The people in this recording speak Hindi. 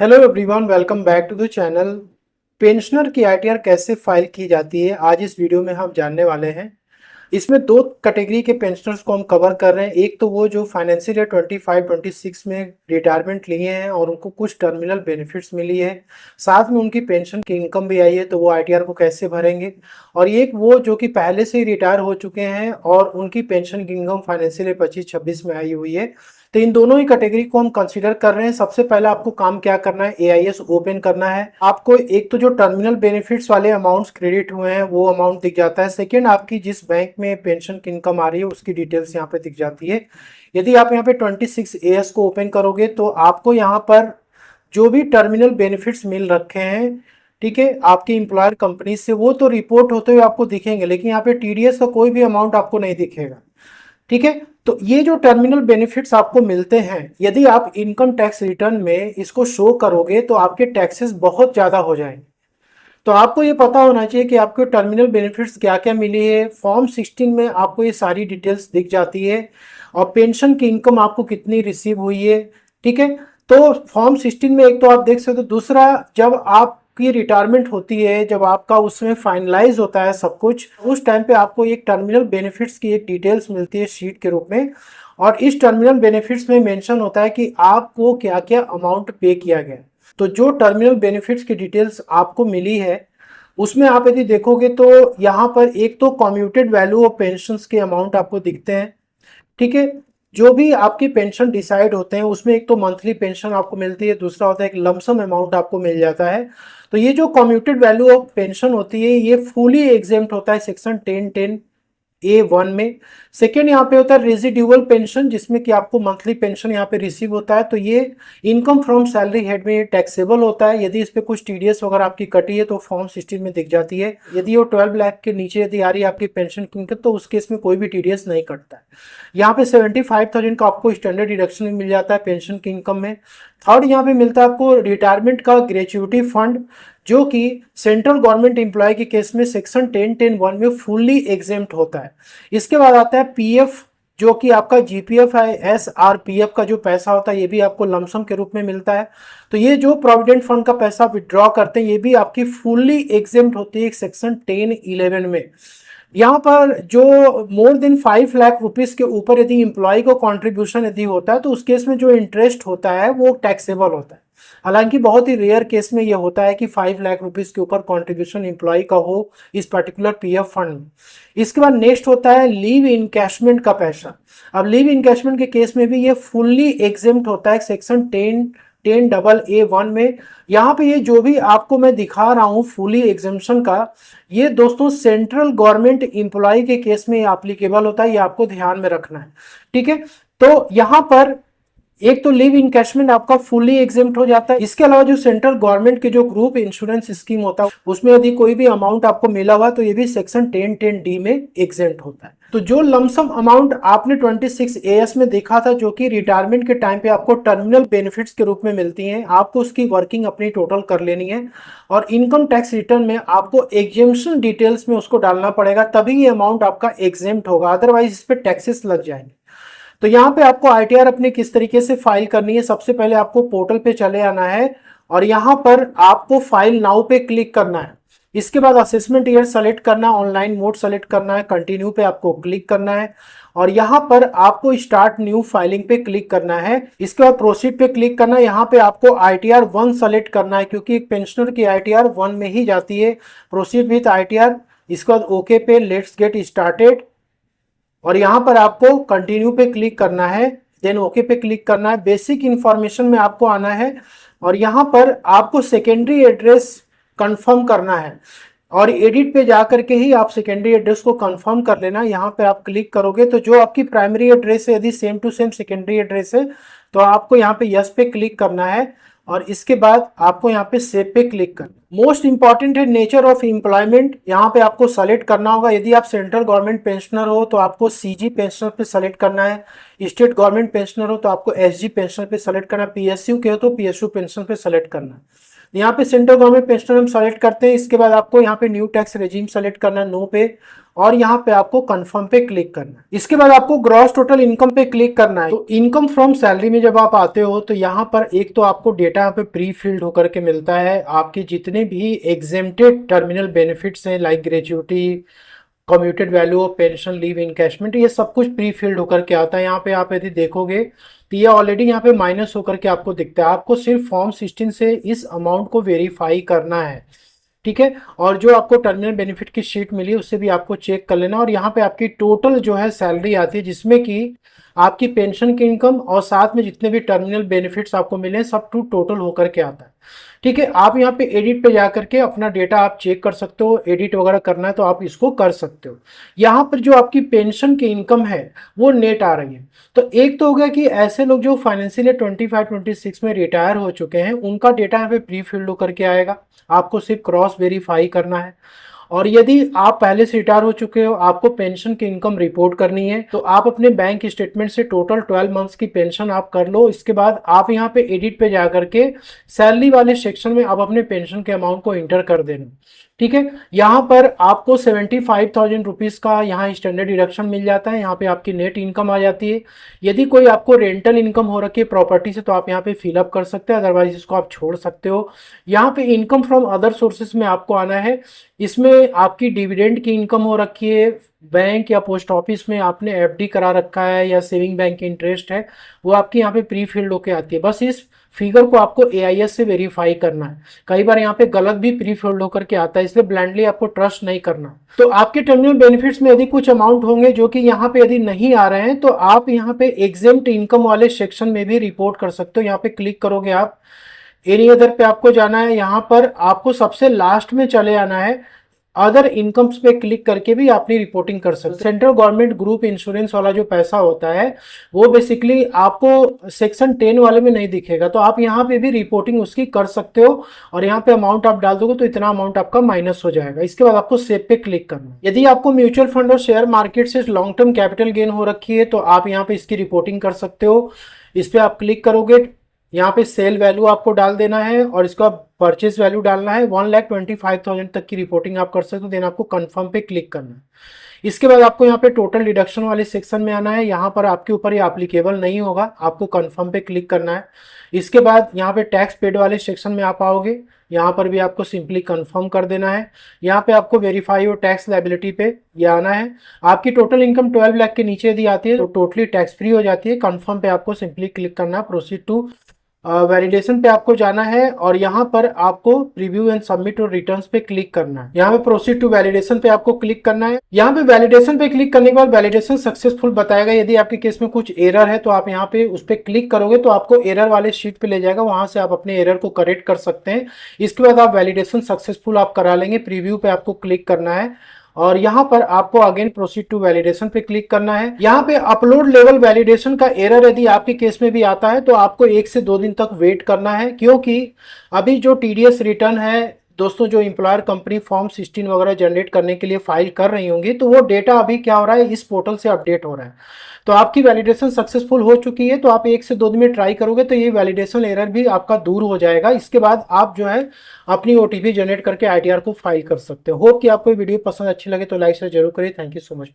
Hello everyone, welcome back to the channel. Pensioner की आईटीआर कैसे फाइल की जाती है, आज इस वीडियो में हम जानने वाले हैं। इसमें दो कैटेगरी के पेंशनर्स को हम कवर कर रहे हैं। एक तो वो जो फाइनेंशियल ईयर 25-26 में रिटायरमेंट लिए हैं और उनको कुछ टर्मिनल बेनिफिट्स मिली है, साथ में उनकी पेंशन की इनकम भी आई है, तो वो आईटीआर को कैसे भरेंगे। और एक वो जो कि पहले से ही रिटायर हो चुके हैं और उनकी पेंशन की इनकम फाइनेंशियल ईयर 25-26 में आई हुई है। तो इन दोनों ही कैटेगरी को हम कंसीडर कर रहे हैं। सबसे पहले आपको काम क्या करना है, एआईएस ओपन करना है। आपको एक तो जो टर्मिनल बेनिफिट्स वाले अमाउंट्स क्रेडिट हुए हैं वो अमाउंट दिख जाता है। सेकंड, आपकी जिस बैंक में पेंशन की इनकम आ रही है उसकी डिटेल्स यहाँ पे दिख जाती है। यदि आप यहाँ पे 26 AS को ओपन करोगे तो आपको यहाँ पर जो भी टर्मिनल बेनिफिट्स मिल रखे हैं, ठीक है, आपके एम्प्लॉयर कंपनी से, वो तो रिपोर्ट होते हुए आपको दिखेंगे, लेकिन यहाँ पे टीडीएस का कोई भी अमाउंट आपको नहीं दिखेगा। ठीक है, तो ये जो टर्मिनल बेनिफिट्स आपको मिलते हैं, यदि आप इनकम टैक्स रिटर्न में इसको शो करोगे तो आपके टैक्सेस बहुत ज़्यादा हो जाएंगे। तो आपको ये पता होना चाहिए कि आपको टर्मिनल बेनिफिट्स क्या क्या मिली है। फॉर्म 16 में आपको ये सारी डिटेल्स दिख जाती है और पेंशन की इनकम आपको कितनी रिसीव हुई है। ठीक है, तो फॉर्म 16 में एक तो आप देख सकते हो। दूसरा, जब आपकी रिटायरमेंट होती है, जब आपका उसमें फाइनलाइज होता है सब कुछ, उस टाइम पे आपको एक टर्मिनल बेनिफिट्स की एक डिटेल्स मिलती है शीट के रूप में। और इस टर्मिनल बेनिफिट्स में मेंशन होता है कि आपको क्या क्या अमाउंट पे किया गया। तो जो टर्मिनल बेनिफिट्स की डिटेल्स आपको मिली है उसमें आप यदि देखोगे तो यहाँ पर एक तो कम्यूटेड वैल्यू ऑफ पेंशन्स के अमाउंट आपको दिखते हैं। ठीक है, जो भी आपकी पेंशन डिसाइड होते हैं उसमें एक तो मंथली पेंशन आपको मिलती है, दूसरा होता है एक लमसम अमाउंट आपको मिल जाता है। तो ये जो कम्यूटेड वैल्यू ऑफ पेंशन होती है ये फुली एग्जेम्प्ट होता है सेक्शन 10(10)(a)(1) में। सेकेंड यहाँ पे होता है रेजिड्यूअल पेंशन, जिसमें कि आपको मंथली पेंशन यहाँ पे रिसीव होता है। तो ये इनकम फ्रॉम सैलरी हेड में टैक्सेबल होता है। यदि इस पे कुछ टीडीएस वगैरह आपकी कटी है तो फॉर्म 16 में दिख जाती है। यदि वो 12 लाख के नीचे यदि आ रही है आपकी पेंशन की इनकम तो उस केस में कोई भी टीडीएस नहीं कटता है। यहाँ पे 75,000 का आपको स्टैंडर्ड डिडक्शन मिल जाता है पेंशन की इनकम में। थर्ड, यहाँ पे मिलता है आपको रिटायरमेंट का ग्रेच्युटी फंड, जो कि सेंट्रल गवर्नमेंट एम्प्लॉय के केस में सेक्शन 10(10)(1) में फुल्ली एग्जेम्प्ट होता है। इसके बाद आता है पीएफ, जो कि आपका जीपीएफ है। एसआरपीएफ का जो पैसा होता है ये भी आपको लमसम के रूप में मिलता है। तो ये जो प्रोविडेंट फंड का पैसा विड्रॉ करते हैं ये भी आपकी फुल्ली एग्जेम्प्ट होती है सेक्शन 10(11) में। यहाँ पर जो मोर देन 5 लाख रुपीस के ऊपर यदि एम्प्लॉय को कंट्रीब्यूशन यदि होता है तो उस केस में जो इंटरेस्ट होता है वो टैक्सेबल होता है। हालांकि बहुत ही रेयर केस में ये होता है कि 5 लाख रुपीस के ऊपर कंट्रीब्यूशन एम्प्लॉय का हो इस पर्टिकुलर पीएफ फंड में। इसके बाद नेक्स्ट होता है लीव इनकैशमेंट का पैसा। अब लीव इनकैशमेंट के केस में भी ये फुल्ली एग्जेम्प्ट होता है सेक्शन 10(10)(a)(1) में। यहाँ पे ये जो भी आपको मैं दिखा रहा हूँ फुली एग्जेम्पशन का, ये दोस्तों सेंट्रल गवर्नमेंट एम्प्लॉय के केस में एप्लीकेबल होता है, ये आपको ध्यान में रखना है। ठीक है, तो यहाँ पर एक तो लिव इनकैशमेंट आपका फुली एग्जेम्प्ट हो जाता है। इसके अलावा जो सेंट्रल गवर्नमेंट के जो ग्रुप इंश्योरेंस स्कीम होता है उसमें यदि कोई भी अमाउंट आपको मिला हुआ तो ये भी सेक्शन 10(10)(d) में एग्जेम्प्ट होता है। तो जो लमसम अमाउंट आपने 26 AS में देखा था, जो कि रिटायरमेंट के टाइम पे आपको टर्मिनल बेनिफिट्स के रूप में मिलती हैं, आपको उसकी वर्किंग अपनी टोटल कर लेनी है और इनकम टैक्स रिटर्न में आपको एग्जेम्पशन डिटेल्स में उसको डालना पड़ेगा, तभी ये अमाउंट आपका एग्जेम्प्ट होगा, अदरवाइज इस पर टैक्सेस लग जाएंगे। तो यहाँ पे आपको आईटीआर अपनी किस तरीके से फाइल करनी है, सबसे पहले आपको पोर्टल पे चले आना है और यहाँ पर आपको फाइल नाउ पे क्लिक करना है। इसके बाद असेसमेंट ईयर सेलेक्ट करना, ऑनलाइन मोड सेलेक्ट करना है, कंटिन्यू पे आपको क्लिक करना है और यहाँ पर आपको स्टार्ट न्यू फाइलिंग पे क्लिक करना है। इसके बाद प्रोसीड पे क्लिक करना है। यहाँ पे आपको आईटीआर 1 सेलेक्ट करना है क्योंकि एक पेंशनर की आईटीआर 1 में ही जाती है। प्रोसीड विथ आईटीआर, इसके बाद ओके पे लेट्स गेट स्टार्टेड और यहाँ पर आपको कंटिन्यू पे क्लिक करना है, देन ओके पे क्लिक करना है। बेसिक इंफॉर्मेशन में आपको आना है और यहाँ पर आपको सेकेंडरी एड्रेस कंफर्म करना है और एडिट पे जाकर के ही आप सेकेंडरी एड्रेस को कंफर्म कर लेना। यहाँ पे आप क्लिक करोगे तो जो आपकी प्राइमरी एड्रेस है यदि same to same secondary address है तो आपको यहाँ पे यस पे क्लिक करना है और इसके बाद आपको यहाँ पे सेव पे क्लिक करना। मोस्ट इंपॉर्टेंट है नेचर ऑफ एम्प्लॉयमेंट, यहाँ पे आपको सेलेक्ट करना होगा। यदि आप सेंट्रल गवर्नमेंट पेंशनर हो तो आपको सीजी पेंशनर पे सेलेक्ट करना है, स्टेट गवर्नमेंट पेंशनर हो तो आपको एसजी पेंशनर पे सेलेक्ट करना है, पीएसयू के हो तो पीएसयू पेंशन पे सेलेक्ट करना है। यहाँ पे सेंट्रल गवर्नमेंट पेंशनर हम सेलेक्ट करते हैं। इसके बाद आपको यहाँ पे न्यू टैक्स रेजिम सेलेक्ट करना है, नो पे, और यहाँ पे आपको कंफर्म पे क्लिक करना है। इसके बाद आपको ग्रॉस टोटल इनकम पे क्लिक करना है। तो इनकम फ्रॉम सैलरी में जब आप आते हो तो यहाँ पर एक तो आपको डेटा यहाँ पे प्री फिल्ड होकर के मिलता है। आपके जितने भी एग्जेम्प्टेड टर्मिनल बेनिफिट्स हैं like gratuity, commuted value of pension, leave encashment, ये सब कुछ प्री फिल्ड होकर के आता है। यहाँ पे आप यदि देखोगे तो ये ऑलरेडी यहाँ पे माइनस होकर के आपको दिखता है। आपको सिर्फ फॉर्म 16 से इस अमाउंट को वेरीफाई करना है, ठीक है। और जो आपको टर्मिनल बेनिफिट की शीट मिली उससे भी आपको चेक कर लेना। और यहाँ पे आपकी टोटल जो है सैलरी आती है जिसमें कि आपकी पेंशन की इनकम और साथ में जितने भी टर्मिनल बेनिफिट्स आपको मिले सब टोटल होकर के आता है, ठीक है। आप यहाँ पे एडिट पे जा करके अपना डेटा आप चेक कर सकते हो। एडिट वगैरह करना है तो आप इसको कर सकते हो। यहाँ पर जो आपकी पेंशन की इनकम है वो नेट आ रही है। तो एक तो हो गया कि ऐसे लोग जो फाइनेंशियल 25-26 में रिटायर हो चुके हैं उनका डेटा यहाँ पे प्री फिल्ड होकर के आएगा। आपको सिर्फ क्रॉस वेरीफाई करना है। और यदि आप पहले से रिटायर हो चुके हो, आपको पेंशन की इनकम रिपोर्ट करनी है, तो आप अपने बैंक स्टेटमेंट से टोटल 12 मंथ्स की पेंशन आप कर लो। इसके बाद आप यहाँ पे एडिट पे जा करके सैलरी वाले सेक्शन में आप अपने पेंशन के अमाउंट को इंटर कर देना, ठीक है। यहाँ पर आपको 75,000 रुपीज़ का यहाँ स्टैंडर्ड डिडक्शन मिल जाता है। यहाँ पे आपकी नेट इनकम आ जाती है। यदि कोई आपको रेंटल इनकम हो रखी है प्रॉपर्टी से तो आप यहाँ पे फिलअप कर सकते हैं, अदरवाइज इसको आप छोड़ सकते हो। यहाँ पे इनकम फ्रॉम अदर सोर्सेज में आपको आना है। इसमें आपकी डिविडेंड की इनकम हो रखी है, बैंक या पोस्ट ऑफिस में आपने एफडी करा रखा है या सेविंग बैंक की इंटरेस्ट है, वो आपकी यहाँ पे प्री फिल्ड होके आती है। बस इस फिगर को आपको एआईएस से वेरीफाई करना है। कई बार यहाँ पे गलत भी प्री फिल्ड होकर के आता है, इसलिए ब्लाइंडली आपको ट्रस्ट नहीं करना। तो आपके टर्मिनल बेनिफिट्स में यदि कुछ अमाउंट होंगे जो कि यहाँ पे यदि नहीं आ रहे हैं तो आप यहाँ पे एग्जेम्प्ट इनकम वाले सेक्शन में भी रिपोर्ट कर सकते हो। यहाँ पे क्लिक करोगे आप, एनी अदर पे आपको जाना है। यहाँ पर आपको सबसे लास्ट में चले आना है, अदर इनकम्स पे क्लिक करके भी अपनी रिपोर्टिंग कर सकते हैं। सेंट्रल गवर्नमेंट ग्रुप इंश्योरेंस वाला जो पैसा होता है वो बेसिकली आपको सेक्शन 10 वाले में नहीं दिखेगा, तो आप यहाँ पे भी रिपोर्टिंग उसकी कर सकते हो। और यहाँ पे अमाउंट आप डाल दोगे तो इतना अमाउंट आपका माइनस हो जाएगा। इसके बाद आपको सेव पे क्लिक करना है। यदि आपको म्यूचुअल फंड और शेयर मार्केट से लॉन्ग टर्म कैपिटल गेन हो रखी है तो आप यहाँ पे इसकी रिपोर्टिंग कर सकते हो। इस पर आप क्लिक करोगे, यहाँ पे सेल वैल्यू आपको डाल देना है और इसका परचेज वैल्यू डालना है। 1,25,000 तक की रिपोर्टिंग आप कर सकते हो। देन आपको कंफर्म पे क्लिक करना है। इसके बाद आपको यहाँ पे टोटल डिडक्शन वाले सेक्शन में आना है। यहाँ पर आपके ऊपर ये एप्लीकेबल नहीं होगा, आपको कंफर्म पे क्लिक करना है। इसके बाद यहाँ पे टैक्स पेड वाले सेक्शन में आप आओगे, यहाँ पर भी आपको सिंपली कंफर्म कर देना है। यहाँ पे आपको वेरीफाई और टैक्स लायबिलिटी पे ये आना है। आपकी टोटल इनकम 12 लाख के नीचे यदि आती है तो टोटली टैक्स फ्री हो जाती है। कंफर्म पे आपको सिंपली क्लिक करना है। प्रोसीड टू वैलिडेशन पे आपको जाना है और यहाँ पर आपको प्रीव्यू एंड सबमिट और रिटर्न्स पे क्लिक करना है। यहाँ पे प्रोसीड टू वैलिडेशन पे आपको क्लिक करना है। यहाँ पे वैलिडेशन पे क्लिक करने के बाद वैलिडेशन सक्सेसफुल बताएगा। यदि आपके केस में कुछ एरर है तो आप यहाँ पे उस पर क्लिक करोगे तो आपको एरर वाले शीट पे ले जाएगा, वहां से आप अपने एरर को करेक्ट कर सकते हैं। इसके बाद आप वैलिडेशन सक्सेसफुल आप करा लेंगे। प्रीव्यू पे आपको क्लिक करना है और यहाँ पर आपको अगेन प्रोसीड टू वैलिडेशन पे क्लिक करना है। यहाँ पे अपलोड लेवल वैलिडेशन का एरर यदि आपके केस में भी आता है तो आपको 1 से 2 दिन तक वेट करना है, क्योंकि अभी जो टीडीएस रिटर्न है दोस्तों, जो एम्प्लॉयर कंपनी फॉर्म 16 वगैरह जनरेट करने के लिए फाइल कर रही होंगी तो वो डेटा अभी क्या हो रहा है, इस पोर्टल से अपडेट हो रहा है। तो आपकी वैलिडेशन सक्सेसफुल हो चुकी है, तो आप 1 से 2 दिन में ट्राई करोगे तो ये वैलिडेशन एरर भी आपका दूर हो जाएगा। इसके बाद आप जो है अपनी ओटीपी जनरेट करके आईटीआर को फाइल कर सकते हो। होप कि आपको वीडियो पसंद अच्छी लगे तो लाइक शेयर जरूर करिए। Thank you so much.